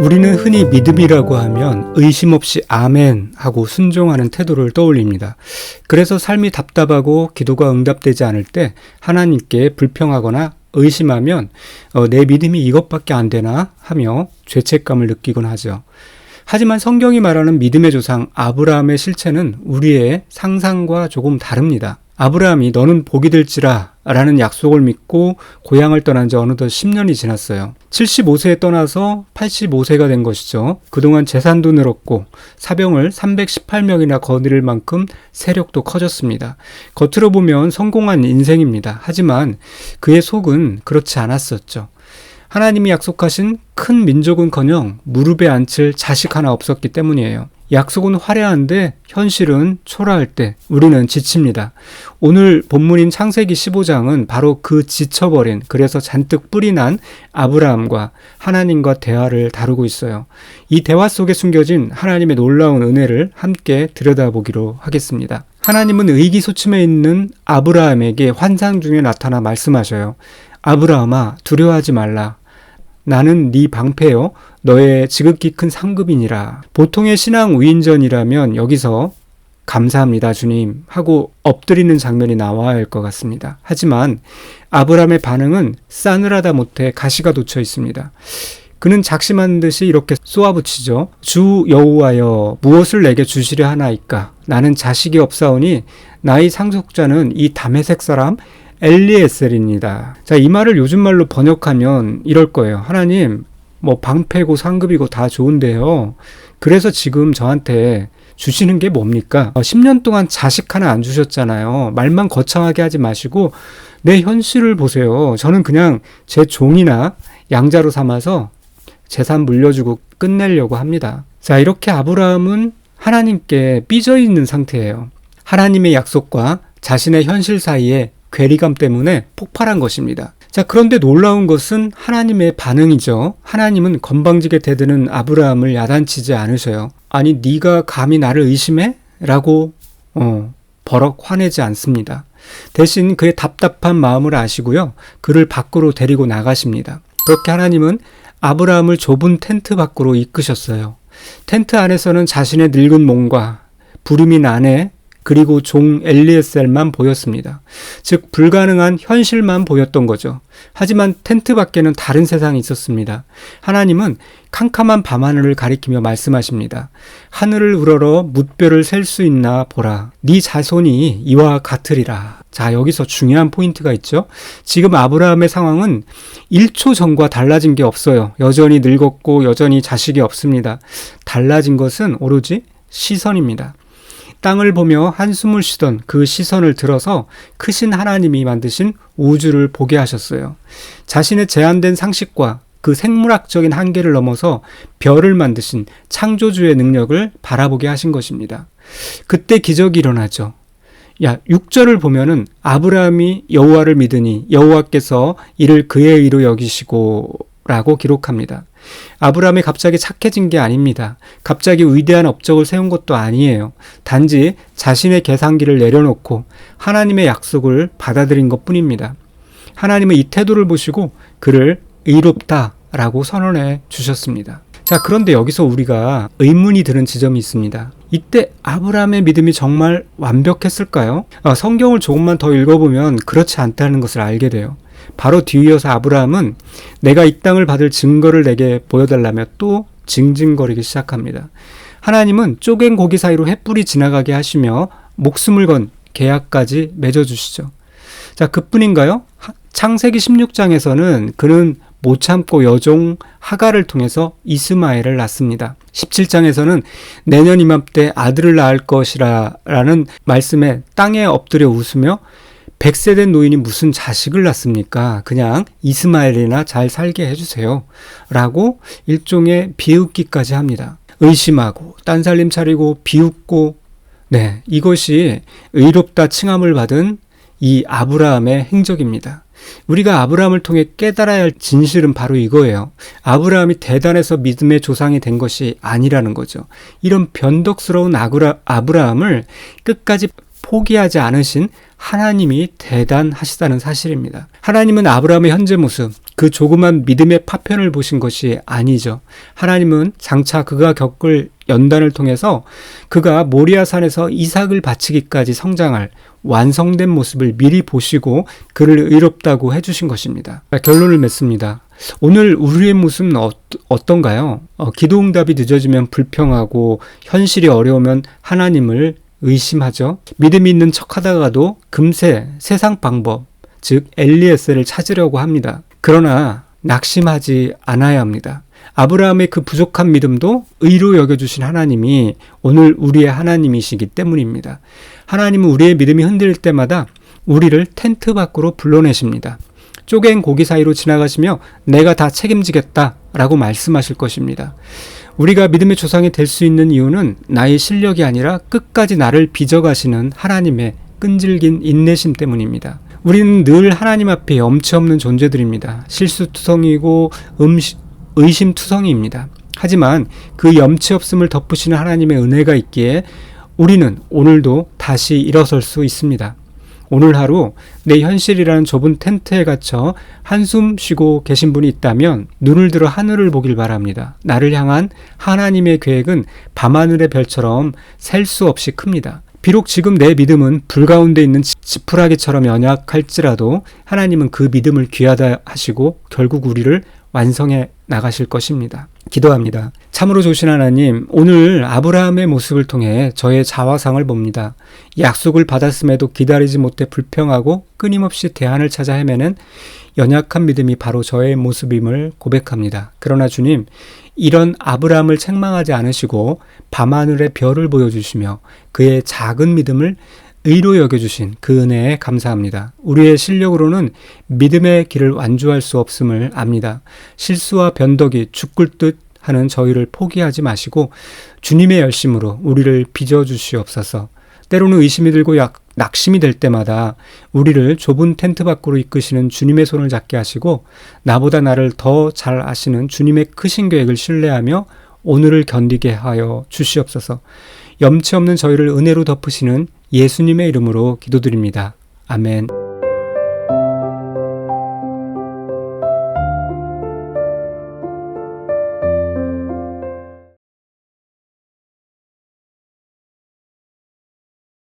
우리는 흔히 믿음이라고 하면 의심 없이 아멘 하고 순종하는 태도를 떠올립니다. 그래서 삶이 답답하고 기도가 응답되지 않을 때 하나님께 불평하거나 의심하면 내 믿음이 이것밖에 안 되나 하며 죄책감을 느끼곤 하죠. 하지만 성경이 말하는 믿음의 조상 아브라함의 실체는 우리의 상상과 조금 다릅니다. 아브라함이 너는 복이 될지라 라는 약속을 믿고 고향을 떠난 지 어느덧 10년이 지났어요. 75세에 떠나서 85세가 된 것이죠. 그동안 재산도 늘었고 사병을 318명이나 거느릴 만큼 세력도 커졌습니다. 겉으로 보면 성공한 인생입니다. 하지만 그의 속은 그렇지 않았었죠. 하나님이 약속하신 큰 민족은커녕 무릎에 앉힐 자식 하나 없었기 때문이에요. 약속은 화려한데 현실은 초라할 때 우리는 지칩니다. 오늘 본문인 창세기 15장은 바로 그 지쳐버린, 그래서 잔뜩 뿔이 난 아브라함과 하나님과 대화를 다루고 있어요. 이 대화 속에 숨겨진 하나님의 놀라운 은혜를 함께 들여다보기로 하겠습니다. 하나님은 의기소침해 있는 아브라함에게 환상 중에 나타나 말씀하셔요. 아브라함아, 두려워하지 말라. 나는 네 방패요 너의 지극히 큰 상급이니라. 보통의 신앙 위인전이라면 여기서 감사합니다 주님 하고 엎드리는 장면이 나와야 할 것 같습니다. 하지만 아브라함의 반응은 싸늘하다 못해 가시가 돋쳐 있습니다. 그는 작심한 듯이 이렇게 쏘아붙이죠. 주 여호와여, 무엇을 내게 주시려 하나이까? 나는 자식이 없사오니 나의 상속자는 이 다메섹 사람 엘리에셀입니다. 자, 이 말을 요즘 말로 번역하면 이럴 거예요. 하나님, 방패고 상급이고 다 좋은데요. 그래서 지금 저한테 주시는 게 뭡니까? 10년 동안 자식 하나 안 주셨잖아요. 말만 거창하게 하지 마시고 내 현실을 보세요. 저는 그냥 제 종이나 양자로 삼아서 재산 물려주고 끝내려고 합니다. 자, 이렇게 아브라함은 하나님께 삐져 있는 상태예요. 하나님의 약속과 자신의 현실 사이에 괴리감 때문에 폭발한 것입니다. 자, 그런데 놀라운 것은 하나님의 반응이죠. 하나님은 건방지게 대드는 아브라함을 야단치지 않으셔요. 아니, 네가 감히 나를 의심해? 라고 버럭 화내지 않습니다. 대신 그의 답답한 마음을 아시고요. 그를 밖으로 데리고 나가십니다. 그렇게 하나님은 아브라함을 좁은 텐트 밖으로 이끄셨어요. 텐트 안에서는 자신의 늙은 몸과 부름인 아내 그리고 종 엘리에셀만 보였습니다. 즉 불가능한 현실만 보였던 거죠. 하지만 텐트 밖에는 다른 세상이 있었습니다. 하나님은 캄캄한 밤하늘을 가리키며 말씀하십니다. 하늘을 우러러 뭇별을 셀 수 있나 보라. 네 자손이 이와 같으리라. 자, 여기서 중요한 포인트가 있죠. 지금 아브라함의 상황은 1초 전과 달라진 게 없어요. 여전히 늙었고 여전히 자식이 없습니다. 달라진 것은 오로지 시선입니다. 땅을 보며 한숨을 쉬던 그 시선을 들어서 크신 하나님이 만드신 우주를 보게 하셨어요. 자신의 제한된 상식과 그 생물학적인 한계를 넘어서 별을 만드신 창조주의 능력을 바라보게 하신 것입니다. 그때 기적이 일어나죠. 6절을 보면은 아브라함이 여호와를 믿으니 여호와께서 이를 그의 의로 여기시고 라고 기록합니다. 아브라함이 갑자기 착해진 게 아닙니다. 갑자기 위대한 업적을 세운 것도 아니에요. 단지 자신의 계산기를 내려놓고 하나님의 약속을 받아들인 것 뿐입니다. 하나님은 이 태도를 보시고 그를 의롭다라고 선언해 주셨습니다. 자, 그런데 여기서 우리가 의문이 드는 지점이 있습니다. 이때 아브라함의 믿음이 정말 완벽했을까요? 성경을 조금만 더 읽어보면 그렇지 않다는 것을 알게 돼요. 바로 뒤이어서 아브라함은 내가 이 땅을 받을 증거를 내게 보여달라며 또 징징거리기 시작합니다. 하나님은 쪼갠 고기 사이로 횃불이 지나가게 하시며 목숨을 건 계약까지 맺어주시죠. 자, 그뿐인가요? 창세기 16장에서는 그는 못 참고 여종 하갈을 통해서 이스마엘을 낳습니다. 17장에서는 내년 이맘때 아들을 낳을 것이라 라는 말씀에 땅에 엎드려 웃으며 100세 된 노인이 무슨 자식을 낳습니까? 그냥 이스마엘이나 잘 살게 해주세요. 라고 일종의 비웃기까지 합니다. 의심하고 딴살림 차리고 비웃고 이것이 의롭다 칭함을 받은 이 아브라함의 행적입니다. 우리가 아브라함을 통해 깨달아야 할 진실은 바로 이거예요. 아브라함이 대단해서 믿음의 조상이 된 것이 아니라는 거죠. 이런 변덕스러운 아브라함을 끝까지 포기하지 않으신 하나님이 대단하시다는 사실입니다. 하나님은 아브라함의 현재 모습, 그 조그만 믿음의 파편을 보신 것이 아니죠. 하나님은 장차 그가 겪을 연단을 통해서 그가 모리아산에서 이삭을 바치기까지 성장할 완성된 모습을 미리 보시고 그를 의롭다고 해주신 것입니다. 결론을 맺습니다. 오늘 우리의 모습은 어떤가요? 기도 응답이 늦어지면 불평하고 현실이 어려우면 하나님을 의심하죠. 믿음이 있는 척하다가도 금세 세상 방법, 즉 엘리에셀을 찾으려고 합니다. 그러나 낙심하지 않아야 합니다. 아브라함의 그 부족한 믿음도 의로 여겨주신 하나님이 오늘 우리의 하나님이시기 때문입니다. 하나님은 우리의 믿음이 흔들릴 때마다 우리를 텐트 밖으로 불러내십니다. 쪼갠 고기 사이로 지나가시며 내가 다 책임지겠다 라고 말씀하실 것입니다. 우리가 믿음의 조상이 될 수 있는 이유는 나의 실력이 아니라 끝까지 나를 빚어가시는 하나님의 끈질긴 인내심 때문입니다. 우리는 늘 하나님 앞에 염치 없는 존재들입니다. 실수투성이고 의심투성이입니다. 하지만 그 염치 없음을 덮으시는 하나님의 은혜가 있기에 우리는 오늘도 다시 일어설 수 있습니다. 오늘 하루 내 현실이라는 좁은 텐트에 갇혀 한숨 쉬고 계신 분이 있다면 눈을 들어 하늘을 보길 바랍니다. 나를 향한 하나님의 계획은 밤하늘의 별처럼 셀 수 없이 큽니다. 비록 지금 내 믿음은 불 가운데 있는 지푸라기처럼 연약할지라도 하나님은 그 믿음을 귀하다 하시고 결국 우리를 완성해 나가실 것입니다. 기도합니다. 참으로 좋으신 하나님, 오늘 아브라함의 모습을 통해 저의 자화상을 봅니다. 약속을 받았음에도 기다리지 못해 불평하고 끊임없이 대안을 찾아 헤매는 연약한 믿음이 바로 저의 모습임을 고백합니다. 그러나 주님, 이런 아브라함을 책망하지 않으시고 밤하늘의 별을 보여주시며 그의 작은 믿음을 의로 여겨주신 그 은혜에 감사합니다. 우리의 실력으로는 믿음의 길을 완주할 수 없음을 압니다. 실수와 변덕이 죽을 듯 하는 저희를 포기하지 마시고 주님의 열심으로 우리를 빚어주시옵소서. 때로는 의심이 들고 낙심이 될 때마다 우리를 좁은 텐트 밖으로 이끄시는 주님의 손을 잡게 하시고 나보다 나를 더 잘 아시는 주님의 크신 계획을 신뢰하며 오늘을 견디게 하여 주시옵소서. 염치 없는 저희를 은혜로 덮으시는 예수님의 이름으로 기도드립니다. 아멘.